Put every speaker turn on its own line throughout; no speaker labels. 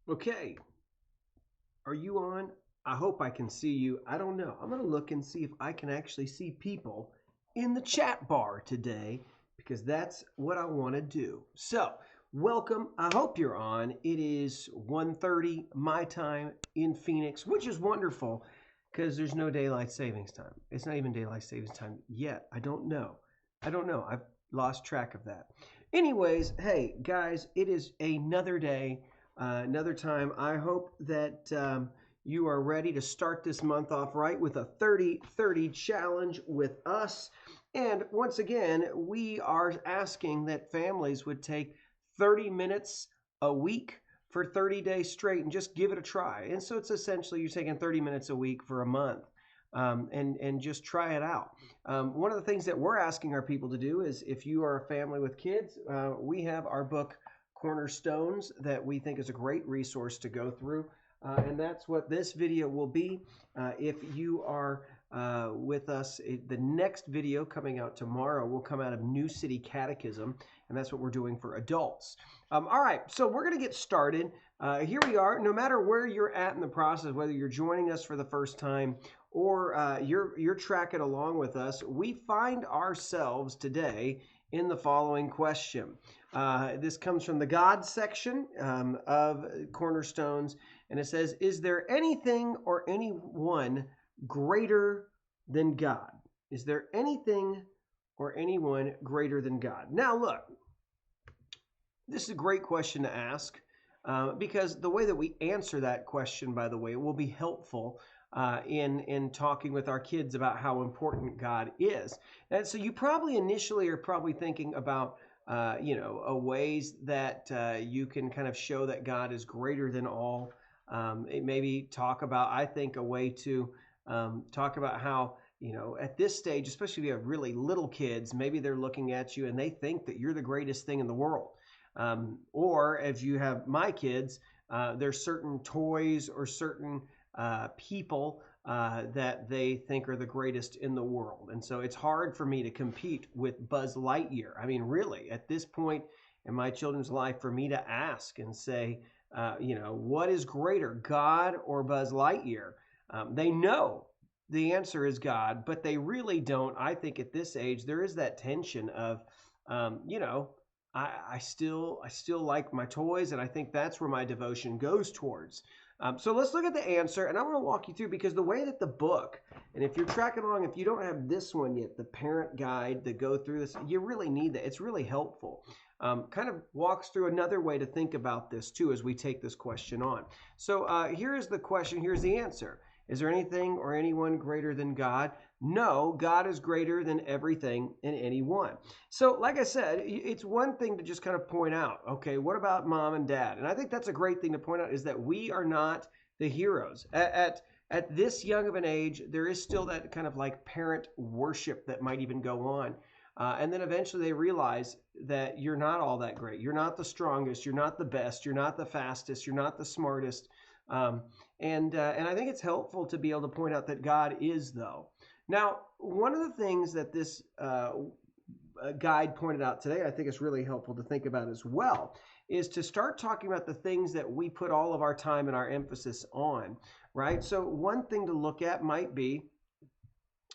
Okay, are you on? I hope I can see you. I don't know. I'm going to look and see if I can actually see people in the chat bar today because that's what I want to do. So, welcome. I hope you're on. It is 1:30 my time in Phoenix, which is wonderful because there's no daylight savings time. It's not even daylight savings time yet. I don't know. I've lost track of that. Anyways, hey guys, it is another day, another time. I hope that you are ready to start this month off right with a 30-30 challenge with us. And once again, we are asking that families would take 30 minutes a week for 30 days straight and just give it a try. And so it's essentially you're taking 30 minutes a week for a month. And just try it out. One of the things that we're asking our people to do is if you are a family with kids, we have our book Cornerstones that we think is a great resource to go through. And that's what this video will be. If you are with us, the next video coming out tomorrow will come out of New City Catechism, and that's what we're doing for adults. All right, so we're going to get started. Here we are. No matter where you're at in the process, whether you're joining us for the first time or you're tracking along with us, we find ourselves today in the following question. This comes from the God section of Cornerstones, and it says, is there anything or anyone greater than God? Is there anything or anyone greater than God? Now, look, this is a great question to ask because the way that we answer that question, by the way, will be helpful in talking with our kids about how important God is. And so you probably initially are probably thinking about ways that you can kind of show that God is greater than all. Maybe talk about, I think, a way to talk about how, at this stage, especially if you have really little kids, maybe they're looking at you and they think that you're the greatest thing in the world. Or if you have my kids, there's certain toys or certain people that they think are the greatest in the world. And so it's hard for me to compete with Buzz Lightyear. I mean, really, at this point in my children's life, for me to ask and say, what is greater, God or Buzz Lightyear? They know the answer is God, but they really don't. I think at this age, there is that tension of, I still like my toys, and I think that's where my devotion goes towards. So let's look at the answer, and I want to walk you through because the way that the book, and if you're tracking along, if you don't have this one yet, the parent guide that go through this, you really need that. It's really helpful. Kind of walks through another way to think about this too as we take this question on. So here is the question. Here's the answer. Is there anything or anyone greater than God? No, God is greater than everything and anyone. So like I said, it's one thing to just kind of point out, okay, what about mom and dad? And I think that's a great thing to point out is that we are not the heroes. At this young of an age, there is still that kind of like parent worship that might even go on. And then eventually they realize that you're not all that great. You're not the strongest. You're not the best. You're not the fastest. You're not the smartest. And I think it's helpful to be able to point out that God is, though. Now, one of the things that this guide pointed out today, I think it's really helpful to think about as well, is to start talking about the things that we put all of our time and our emphasis on, right? So one thing to look at might be,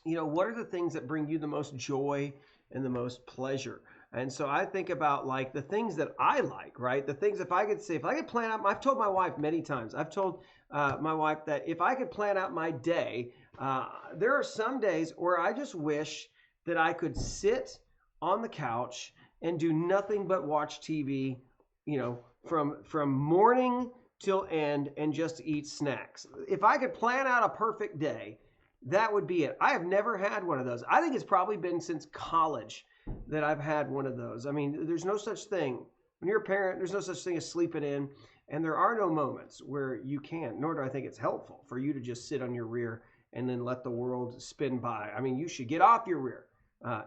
what are the things that bring you the most joy and the most pleasure? And so I think about like the things that I like, right? The things if I could plan out, I've told my wife many times, I've told my wife that if I could plan out my day, there are some days where I just wish that I could sit on the couch and do nothing but watch TV, from morning till end and just eat snacks. If I could plan out a perfect day, that would be it. I have never had one of those. I think it's probably been since college that I've had one of those. I mean, there's no such thing. When you're a parent, there's no such thing as sleeping in, and there are no moments where you can, nor do I think it's helpful for you to just sit on your rear and then let the world spin by. I mean, you should get off your rear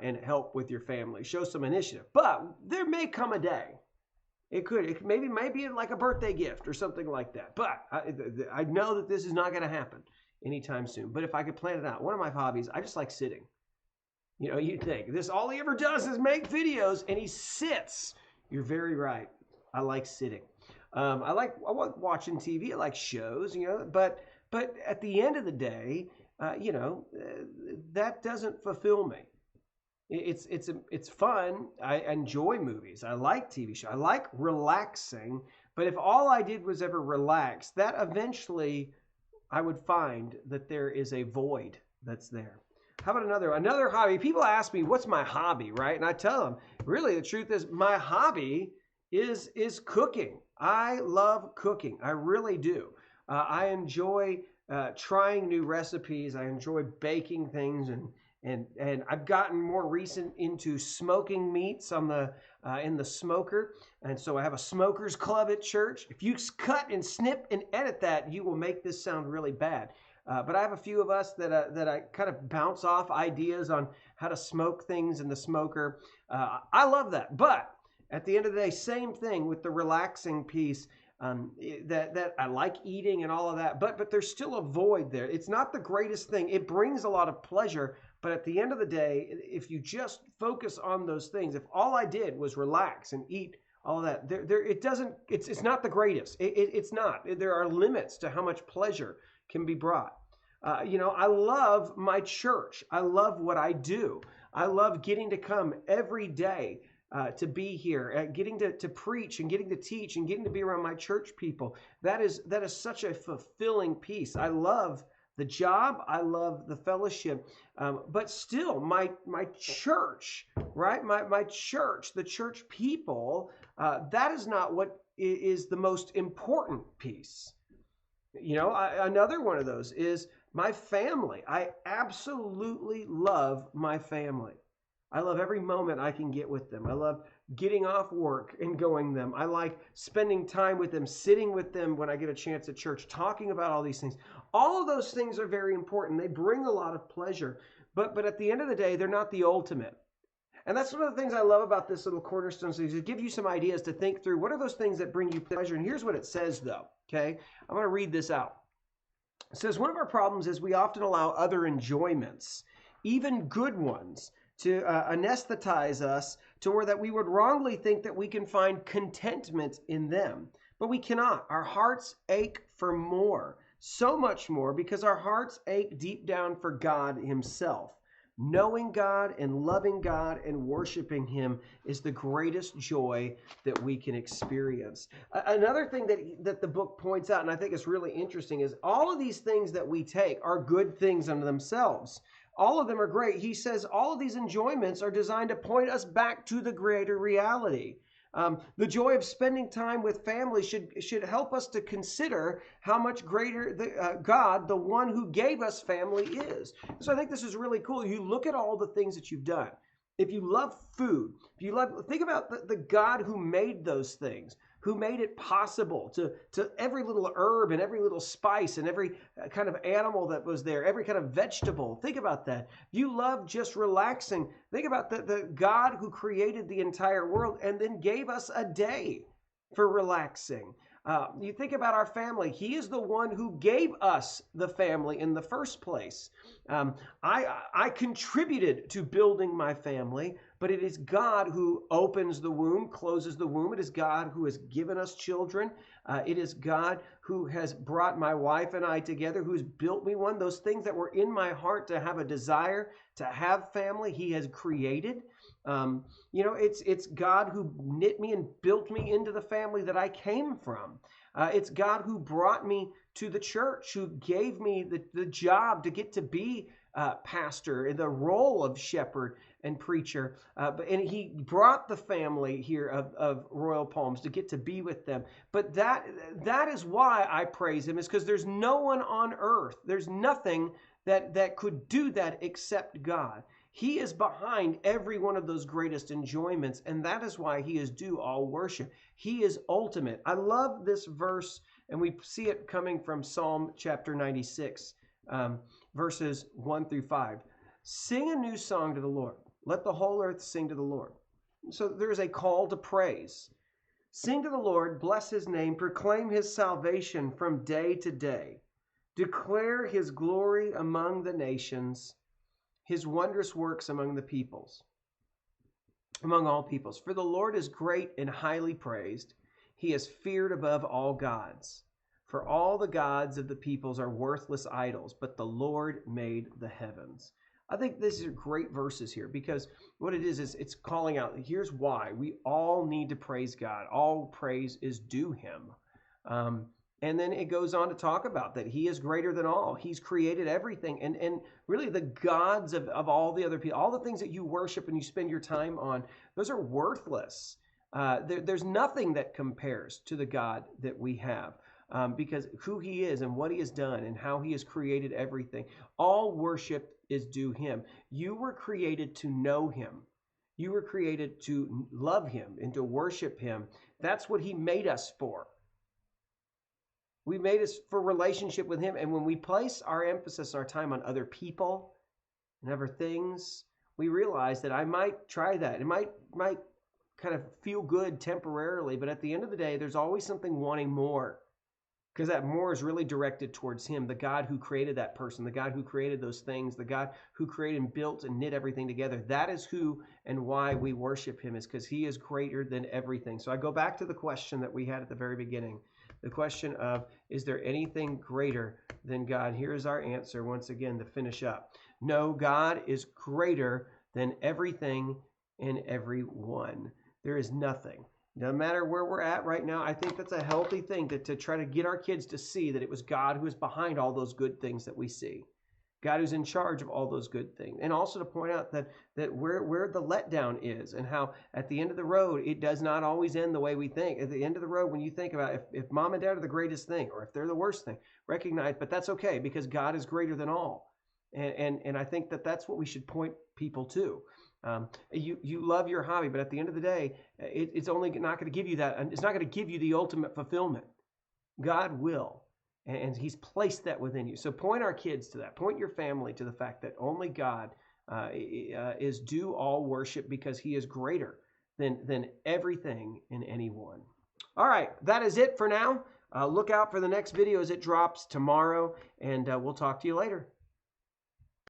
and help with your family. Show some initiative. But there may come a day. It might be like a birthday gift or something like that. But I know that this is not going to happen anytime soon. But if I could plan it out, one of my hobbies, I just like sitting. You'd think this all he ever does is make videos and he sits. You're very right. I like sitting. I like watching TV. I like shows, but at the end of the day, that doesn't fulfill me. It's fun. I enjoy movies. I like TV shows. I like relaxing. But if all I did was ever relax, that eventually I would find that there is a void that's there. How about another hobby? People ask me, "What's my hobby?" Right? And I tell them, really, the truth is, my hobby is cooking. I love cooking. I really do. I enjoy trying new recipes. I enjoy baking things, and I've gotten more recent into smoking meats on the in the smoker, and so I have a smokers club at church. If you cut and snip and edit that, you will make this sound really bad. But I have a few of us that I kind of bounce off ideas on how to smoke things in the smoker. I love that, but at the end of the day, same thing with the relaxing piece. That I like eating and all of that, but there's still a void there. It's not the greatest thing. It brings a lot of pleasure, but at the end of the day, if you just focus on those things, if all I did was relax and eat all of that, it doesn't. It's not the greatest. It's not. There are limits to how much pleasure can be brought. I love my church. I love what I do. I love getting to come every day to be here, getting to preach and getting to teach and getting to be around my church people. That is such a fulfilling piece. I love the job. I love the fellowship. But still, my church, right? My church, the church people, that is not what is the most important piece. Another one of those is my family. I absolutely love my family. I love every moment I can get with them. I love getting off work and going them. I like spending time with them, sitting with them when I get a chance at church, talking about all these things. All of those things are very important. They bring a lot of pleasure. But at the end of the day, they're not the ultimate. And that's one of the things I love about this little cornerstone series, is give you some ideas to think through. What are those things that bring you pleasure? And here's what it says, though. Okay, I'm going to read this out. It says, one of our problems is we often allow other enjoyments, even good ones, to anesthetize us to where that we would wrongly think that we can find contentment in them. But we cannot. Our hearts ache for more, so much more, because our hearts ache deep down for God himself. Knowing God and loving God and worshiping him is the greatest joy that we can experience. Another thing that the book points out, and I think is really interesting, is all of these things that we take are good things unto themselves. All of them are great. He says all of these enjoyments are designed to point us back to the greater reality. The joy of spending time with family should help us to consider how much greater God, the one who gave us family, is. So I think this is really cool. You look at all the things that you've done. If you love food, think about the God who made those things, who made it possible to every little herb and every little spice and every kind of animal that was there, every kind of vegetable. Think about that. You love just relaxing. Think about the God who created the entire world and then gave us a day for relaxing. You think about our family. He is the one who gave us the family in the first place. I contributed to building my family, but it is God who opens the womb, closes the womb. It is God who has given us children. It is God who has brought my wife and I together, who's built me one. Those things that were in my heart to have a desire to have family, he has created. It's God who knit me and built me into the family that I came from. It's God who brought me to the church, who gave me the job to get to be pastor in the role of shepherd and preacher. And he brought the family here of Royal Palms to get to be with them. But that is why I praise him, is because there's no one on earth. There's nothing that could do that except God. He is behind every one of those greatest enjoyments, and that is why he is due all worship. He is ultimate. I love this verse, and we see it coming from Psalm chapter 96, verses 1 through 5. Sing a new song to the Lord. Let the whole earth sing to the Lord. So there is a call to praise. Sing to the Lord, bless his name, proclaim his salvation from day to day. Declare his glory among the nations, his wondrous works among the peoples, among all peoples. For the Lord is great and highly praised. He is feared above all gods. For all the gods of the peoples are worthless idols, but the Lord made the heavens. I think these are great verses here because what it is it's calling out, here's why. We all need to praise God. All praise is due him. And then it goes on to talk about that he is greater than all. He's created everything. And really the gods of all the other people, all the things that you worship and you spend your time on, those are worthless. There's nothing that compares to the God that we have. Because who he is and what he has done and how he has created everything. All worship is due him. You were created to know him. You were created to love him and to worship him. That's what he made us for. We made us for relationship with him. And when we place our emphasis, our time on other people and other things, we realize that I might try that. It might kind of feel good temporarily, but at the end of the day, there's always something wanting more. Because that more is really directed towards him, the God who created that person, the God who created those things, the God who created and built and knit everything together. That is who and why we worship him, is because he is greater than everything. So I go back to the question that we had at the very beginning. The question of, is there anything greater than God? Here's our answer once again to finish up. No, God is greater than everything and everyone. There is nothing. No matter where we're at right now, I think that's a healthy thing to try to get our kids to see that it was God who is behind all those good things that we see. God who's in charge of all those good things. And also to point out that where the letdown is and how at the end of the road, it does not always end the way we think. At the end of the road, when you think about if mom and dad are the greatest thing or if they're the worst thing, recognize, but that's okay because God is greater than all. And I think that's what we should point people to. You love your hobby, but at the end of the day, it's only not going to give you that. It's not going to give you the ultimate fulfillment. God will, and he's placed that within you. So point our kids to that. Point your family to the fact that only God is due all worship because he is greater than everything and anyone. All right, that is it for now. Look out for the next video as it drops tomorrow, and we'll talk to you later.